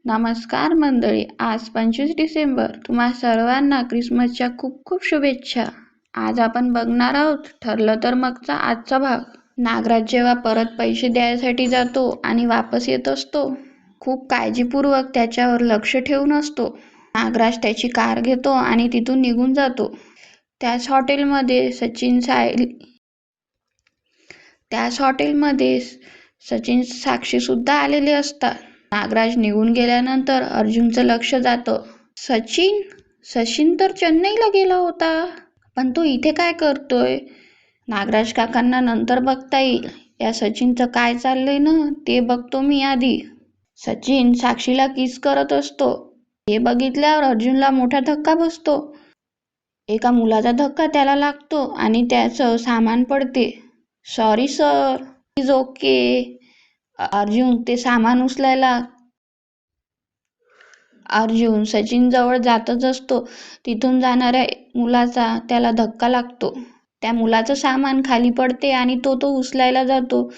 नमस्कार मंडळी, आज 25 डिसेंबर. तुम्हा सर्वांना क्रिसमसच्या खूप खूप शुभेच्छा. आज आपण बघणार आहोत ठरलं तर मगचा आजचा भाग. नागराज जेव्हा परत पैसे द्यायसाठी जातो आणि वापस येत असतो, खूप काळजीपूर्वक त्याच्यावर लक्ष ठेवून असतो. नागराज त्याची कार घेतो आणि तिथून निघून जातो. त्याच हॉटेलमध्ये सचिन साक्षी सुद्धा आलेले असतात. नागराज निघून गेल्यानंतर अर्जुनचं लक्ष जातं. सचिन तर चेन्नईला गेला होता, पण तो इथे काय करतोय? नागराज काकांना नंतर बघता येईल. या सचिनचं काय चाललंय ना, ते बघतो मी आधी. सचिन साक्षीला किस करत असतो. हे बघितल्यावर अर्जुनला मोठा धक्का बसतो. एका मुलाचा धक्का त्याला लागतो आणि त्याचं सामान पडते. Sorry sir, is okay. Arjun ते सामान उचलायला सचिन जवळ जातच असतो. तिथून जाणाऱ्या मुलाचा त्याला धक्का लागतो. त्या मुलाचं सामान खाली पडते आणि तो उचलायला जातो.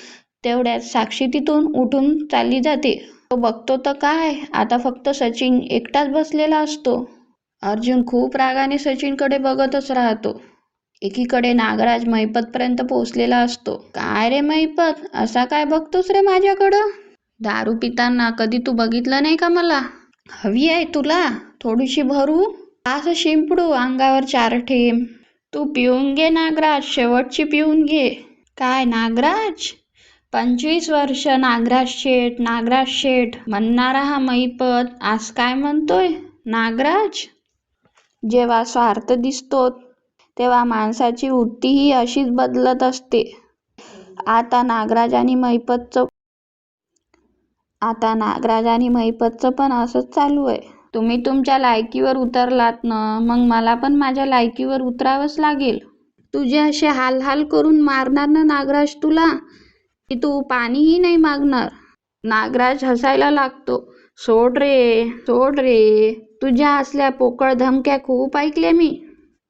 तेवढ्यात साक्षी तिथून उठून चालली जाते. तो बघतो तर काय, आता फक्त सचिन एकटाच बसलेला असतो. अर्जुन खूप रागाने सचिनकडे बघतच राहतो. एकीकडे नागराज महिपतपर्यंत पोहोचलेला असतो. काय रे महिपत, असा काय बघतोस रे माझ्याकडं? दारू पिताना कधी तू बघितलं नाही का मला? हवी आहे तुला? थोडीशी भरू? असं शिंपडू अंगावर 4 थेंब. तू पिऊन घे नागराज, शेवटची पिऊन घे. काय नागराज? 25 वर्ष नागराज शेठ म्हणणारा हा महिपत आज काय म्हणतोय? नागराज? जेव्हा स्वार्थ दिसतो तेव्हा माणसाची वृत्तीही अशीच बदलत असते. आता नागराज आणि महिपतचं पण असंच चालू आहे. तुम्ही तुमच्या लायकीवर उतरलात ना, मग मला पण माझ्या लायकीवर उतरावंच लागेल. तुझे असे हाल करून मारणार ना नागराज तुला, की तू पाणीही नाही मागणार. नागराज हसायला लागतो. सोड रे. तुझ्या असल्या पोकळ धमक्या खूप ऐकल्या मी.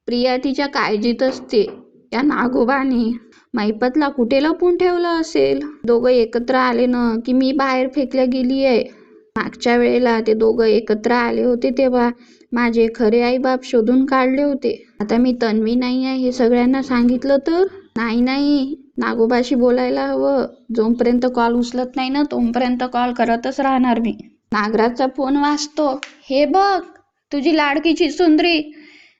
प्रिया तिच्या काळजीत असते. या नागोबाने महिपतला कुठे लपून ठेवलं असेल? दोघं एकत्र आले ना की मी बाहेर फेकल्या गेली आहे. मागच्या वेळेला ते दोघं एकत्र आले होते तेव्हा माझे खरे आईबाप शोधून काढले होते. आता मी तन्वी नाही आहे हे सगळ्यांना सांगितलं तर? नाही, नागोबाशी बोलायला हवं. जोपर्यंत कॉल उचलत नाही ना तोपर्यंत कॉल करतच राहणार मी. नागराजचा फोन वाजतो. हे बघ, तुझी लाडकीची सुंदरी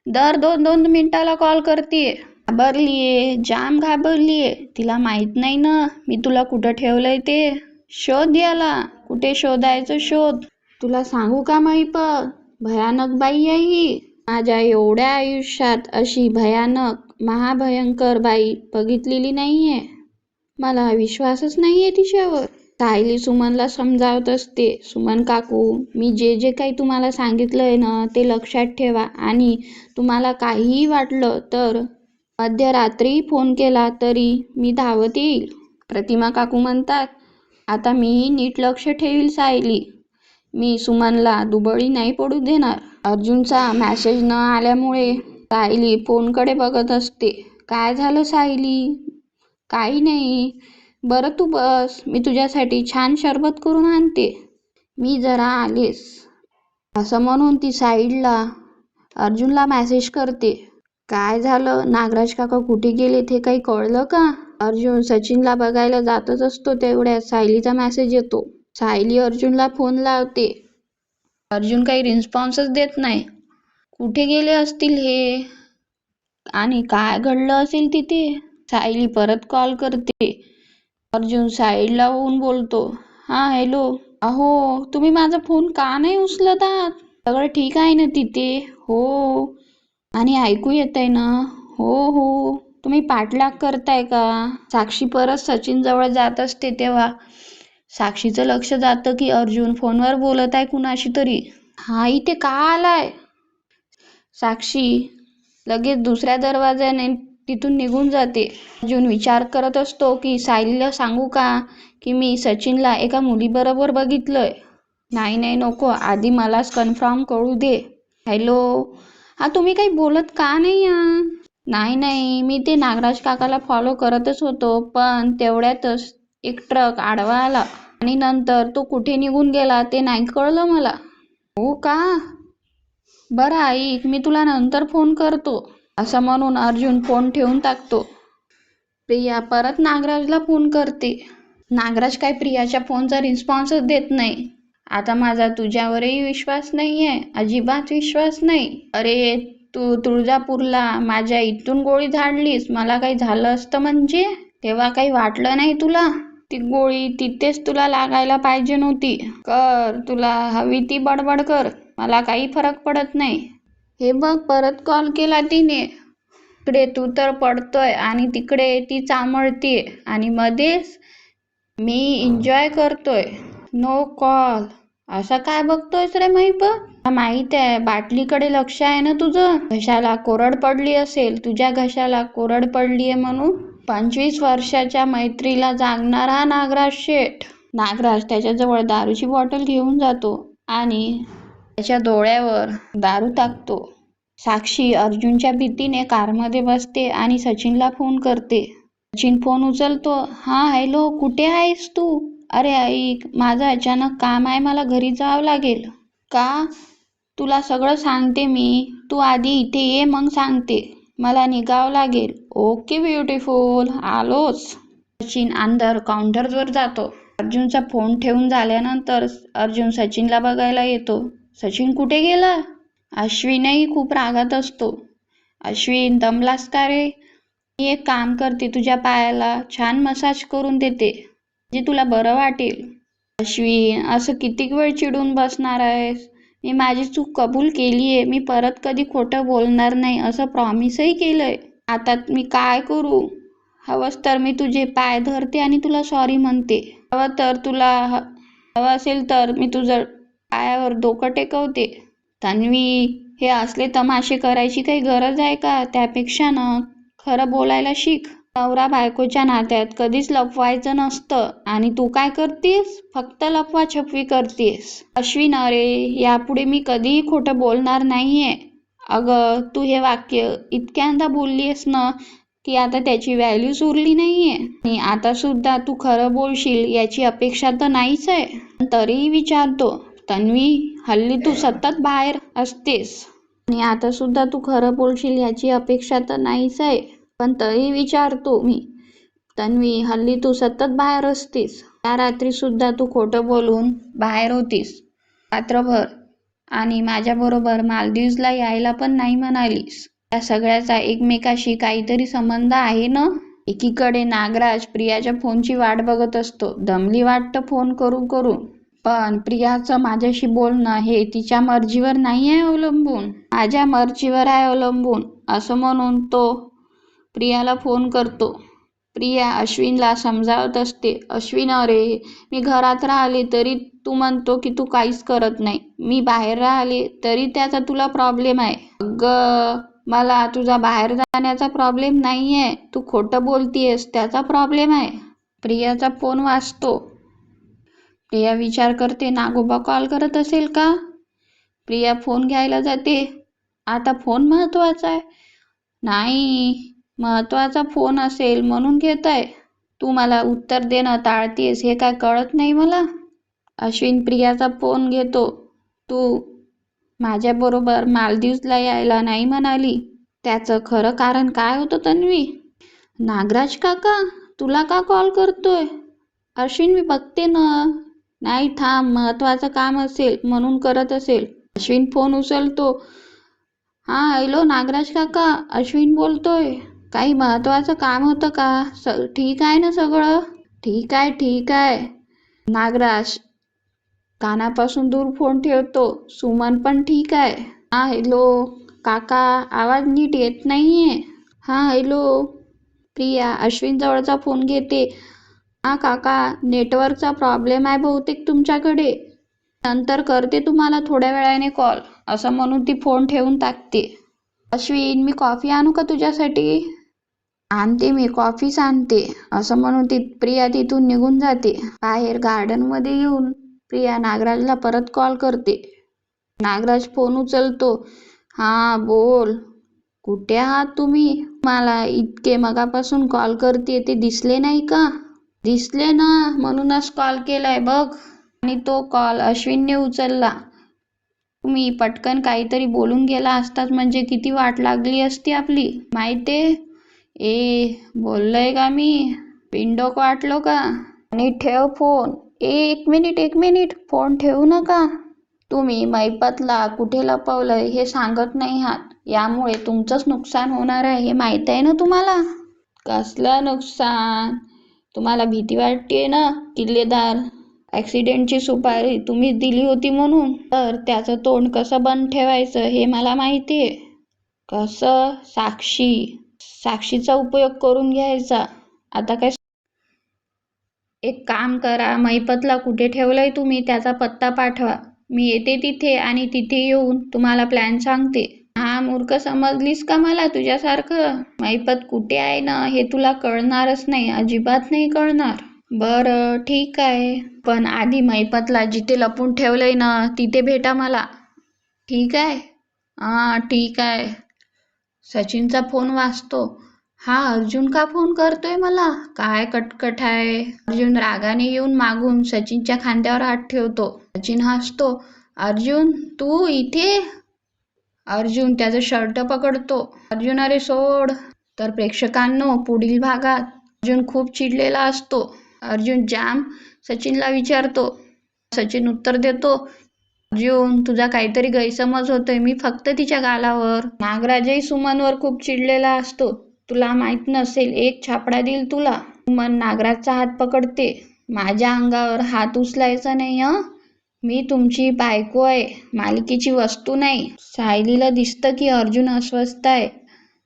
दर 2-2 मिनिटाला कॉल करतीये. जाम घाबरलीये. तिला माहित नाही ना मी तुला कुठं ठेवलंय ते. शोध याला. कुठे शोधायचं शोध. तुला सांगू का महिपत, भयानक बाई आहे ही. माझ्या एवढ्या आयुष्यात अशी भयानक महाभयंकर बाई बघितलेली नाहीये. मला विश्वासच नाहीये तिच्यावर. सायली सुमनला समजावत असते. सुमन काकू, मी जे काही तुम्हाला सांगितलंय ना ते लक्षात ठेवा आणि तुम्हाला काहीही वाटलं तर मध्यरात्री फोन केला तरी मी धावत येईल. प्रतिमा काकू म्हणतात, आता मीही नीट लक्ष ठेवील सायली. मी सुमनला दुबळी नाही पडू देणार. अर्जुनचा मेसेज न आल्यामुळे सायली फोनकडे बघत असते. काय झालं सायली? काही नाही. बरं तू बस, मी तुझ्यासाठी छान शरबत करून आणते. मी जरा आलेस. असं म्हणून ती साईडला अर्जुनला मेसेज करते. काय झालं? नागराज काका कुठे गेले ते काही कळलं का? अर्जुन सचिनला बघायला जातच असतो तेवढ्यात सायलीचा मेसेज येतो. सायली अर्जुनला फोन लावते. अर्जुन काही रिस्पॉन्सच देत नाही. कुठे गेले असतील हे आणि काय घडलं असेल तिथे? सायली परत कॉल करते. अर्जुन साईडला होऊन बोलतो. हा हॅलो. अहो, तुम्ही माझा फोन का नाही उचलत आहात? सगळं ठीक आहे ना तिथे? हो. आणि ऐकू येतंय ना? हो. तुम्ही पाठलाग करताय का? साक्षी परत सचिन जवळ जात असते तेव्हा साक्षीचं लक्ष जातं की अर्जुन फोनवर बोलत आहे कुणाशी तरी. हा इथे का आलाय? साक्षी लगेच दुसऱ्या दरवाजाने तिथून निघून जाते. अर्जुन विचार करत असतो की सायलीला सांगू का की मी सचिनला एका मुलीबरोबर बघितलंय. नाही नको, आधी मलाच कन्फर्म करू दे. हॅलो. हा तुम्ही काही बोलत का नाही? नाही, मी ते नागराज काकाला फॉलो करतच होतो, पण तेवढ्यातच एक ट्रक आडवा आला. आणि नंतर तो कुठे निघून गेला ते नाही कळलं मला. हो का? बरं ऐक, मी तुला नंतर फोन करतो. असं म्हणून अर्जुन फोन ठेवून टाकतो. प्रिया परत नागराजला फोन करते. नागराज काय प्रियाच्या फोनचा रिस्पॉन्सच देत नाही. आता माझा तुझ्यावरही विश्वास नाही आहे, अजिबात विश्वास नाही. अरे तू तुळजापूरला माझ्या इथून गोळी झाडलीस, मला काही झालं असतं म्हणजे? तेव्हा काही वाटलं नाही तुला? ती गोळी तिथेच तुला लागायला पाहिजे नव्हती. कर, तुला हवी ती बडबड कर, मला काही फरक पडत नाही. हे बघ परत कॉल केला तिने. इकडे तू तर पडतोय आणि तिकडे ती चामळतीये आणि मध्येच मी एन्जॉय करतोय. No call. असं काय बघतोयस रे महिप? माहित आहे बाटलीकडे लक्ष आहे ना तुझं. घशाला कोरड पडली असेल, तुझ्या घशाला कोरड पडलीये म्हणून. 25 वर्षाच्या मैत्रीला जागणारा नागराज शेठ. नागराज त्याच्याजवळ दारूची बॉटल घेऊन जातो आणि त्याच्या डोळ्यावर दारू टाकतो. साक्षी अर्जुनच्या भीतीने कारमध्ये बसते आणि सचिनला फोन करते. सचिन फोन उचलतो. हा हॅलो, कुठे आहेस तू? अरे ऐक, माझं अचानक काम आहे, मला घरी जावं लागेल. का? तुला सगळं सांगते मी, तू आधी इथे ये मग सांगते. मला निघावं लागेल. ओके ब्युटिफुल, आलोच. सचिन अंदर काउंटरवर जातो. अर्जुनचा फोन ठेवून झाल्यानंतर अर्जुन सचिनला बघायला येतो. सचिन कुठे गेला? अश्विनही खूप रागात असतो. अश्विन दमलास का रे? मी एक काम करते, तुझ्या पायाला छान मसाज करून देते, म्हणजे तुला बरं वाटेल. अश्विन असं किती वेळ चिडून बसणार आहेस? मी माझी चूक कबूल केली आहे, मी परत कधी खोटं बोलणार नाही असं प्रॉमिसही केलंय. आता मी काय करू? हवंच तर मी तुझे पाय धरते आणि तुला सॉरी म्हणते. हवं असेल तर मी तुझं पायावर डोकं टेकवते. तन्वी, हे असले तमाशे करायची काही गरज आहे का? त्यापेक्षा ना खरं बोलायला शिक. नवरा बायकोच्या नात्यात कधीच लपवायचं नसतं आणि तू काय करतेस? फक्त लपवाछपवी करतेस. अश्विन अरे, यापुढे मी कधीही खोटं बोलणार नाहीये. अगं तू हे वाक्य इतक्यांदा बोललीस ना की आता त्याची व्हॅल्यूच उरली नाहीये. आणि आता सुद्धा तू खरं बोलशील याची अपेक्षा तर नाहीच आहे. तरीही विचारतो, तन्वी, हल्ली तू सतत बाहेर असतेस आणि आता सुद्धा तू खरं बोलशील याची अपेक्षा तर नाहीच आहे, पण तरी विचारतो मी. तन्वी, हल्ली तू सतत बाहेर असतेस. त्या रात्री सुद्धा तू खोटं बोलून बाहेर होतीस रात्रभर आणि माझ्याबरोबर मालदीव्सला यायला पण नाही म्हणालीस. या सगळ्याचा एकमेकाशी काहीतरी संबंध आहे ना? एकीकडे नागराज प्रियाच्या फोनची वाट बघत असतो. दमली वाटतं फोन करून करून. पण प्रियाचं माझ्याशी बोलणं हे तिच्या मर्जीवर नाही आहे अवलंबून, माझ्या मर्जीवर आहे अवलंबून, असं म्हणून तो प्रियाला फोन करतो. प्रिया अश्विनला समजावत असते. अश्विन अरे, मी घरात राहिले तरी तू म्हणतो की तू काहीच करत नाही. मी बाहेर राहिले तरी त्याचा तुला प्रॉब्लेम आहे. अगं, मला तुझा बाहेर जाण्याचा प्रॉब्लेम नाही आहे, तू खोटं बोलतीयस त्याचा प्रॉब्लेम आहे. प्रियाचा फोन वाजतो. प्रिया विचार करते, नागोबा कॉल करत असेल का? प्रिया फोन घ्यायला जाते. आता फोन महत्वाचा आहे? नाही, महत्वाचा फोन असेल म्हणून घेत आहे. तू मला उत्तर देणं टाळतेस हे काय कळत नाही मला? अश्विन प्रियाचा फोन घेतो. तू माझ्याबरोबर मालदीव्सला यायला नाही म्हणाली, त्याचं खरं कारण काय होतं तन्वी? नागराज काका तुला का कॉल करतोय? अश्विन, मी बघते ना. नाही थांब, महत्वाचं काम असेल म्हणून करत असेल. अश्विन फोन उचलतो. हा हॅलो नागराज काका, अश्विन बोलतोय. काही महत्वाचं काम होतं का? ठीक आहे ना सगळं? ठीक आहे ठीक आहे. नागराज कानापासून दूर फोन ठेवतो. सुमन पण ठीक आहे. हा हॅलो काका, आवाज नीट येत नाहीये. हा हॅलो. प्रिया अश्विन जवळचा फोन घेते. हा काका, नेटवर्कचा प्रॉब्लेम आहे बहुतेक तुमच्याकडे, नंतर करते तुम्हाला थोड्या वेळाने कॉल, असं म्हणून ती फोन ठेवून टाकते. अश्विन, मी कॉफी आणू का तुझ्यासाठी? आणते, मी कॉफीच आणते, असं म्हणून ती प्रिया तिथून निघून जाते. बाहेर गार्डनमध्ये येऊन प्रिया नागराजला परत कॉल करते. नागराज फोन उचलतो. हा बोल, कुठे आहात तुम्ही? मला इतके मगापासून कॉल करते ते दिसले नाही का? दिसले ना, म्हणूनच कॉल केलाय बघ. आणि तो कॉल अश्विनने उचलला. तुम्ही पटकन काहीतरी बोलून गेला असतात म्हणजे किती वाट लागली असती आपली माहितीये. बोललोय का मी? पिंडोक वाटलो का? आणि ठेव फोन. एक मिनिट फोन ठेवू नका. तुम्ही मैपतला कुठे लपवलंय हे सांगत नाही आहात. यामुळे तुमचंच नुकसान होणार आहे हे माहित आहे ना तुम्हाला? कसलं नुकसान? तुम्हाला भीती वाटतेय ना? किल्लेदार ॲक्सिडेंटची सुपारी तुम्हीच दिली होती म्हणून. तर त्याचं तोंड कसं बंद ठेवायचं हे मला माहितीये. कसं? साक्षीचा उपयोग करून घ्यायचा. आता काय? एक काम करा, मैपतला कुठे ठेवलंय तुम्ही त्याचा पत्ता पाठवा. मी येते तिथे आणि तिथे येऊन तुम्हाला प्लॅन सांगते. हा मूर्ख समजलीस का मला तुझ्यासारखं? मैपत कुठे आहे ना हे तुला कळणारच नाही, अजिबात नाही कळणार. बरं ठीक आहे, पण आधी मैपतला जिथे लपून ठेवलंय ना तिथे भेटा मला. ठीक आहे? हां ठीक आहे. सचिनचा फोन वाजतो. हा अर्जुन का फोन करतोय मला? काय कटकट आहे? अर्जुन रागाने येऊन मागून सचिनच्या खांद्यावर हात ठेवतो. सचिन हसतो. अर्जुन तू इथे? अर्जुन त्याचं शर्ट पकडतो. अर्जुन अरे सोड. तर प्रेक्षकांनो, पुढील भागात अर्जुन खूप चिडलेला असतो. अर्जुन जाम सचिनला विचारतो. सचिन उत्तर देतो, अर्जुन तुझा काहीतरी गैरसमज होतोय, मी फक्त तिच्या गालावर. नागराजही सुमनवर खूप चिडलेला असतो. तुला माहित नसेल, एक छापडा देईल तुला. सुमन नागराजचा हात पकडते. माझ्या अंगावर हात उचलायचा नाही हं. मी तुमची बायको आहे, मालकीची वस्तू नाही. सायलीला दिसतं की अर्जुन अस्वस्थ आहे.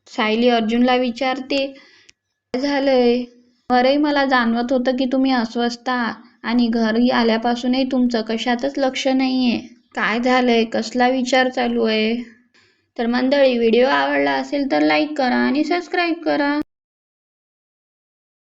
सायली अर्जुनला विचारते, काय झालंय? बरंही मला जाणवत होतं की तुम्ही अस्वस्थ आहात आणि घरी आल्यापासूनही तुमचं कशातच लक्ष नाहीये. काय झालंय? कसला विचार चालू आहे? तर मंडळी, व्हिडिओ आवडला असेल तर लाईक करा आणि सबस्क्राईब करा.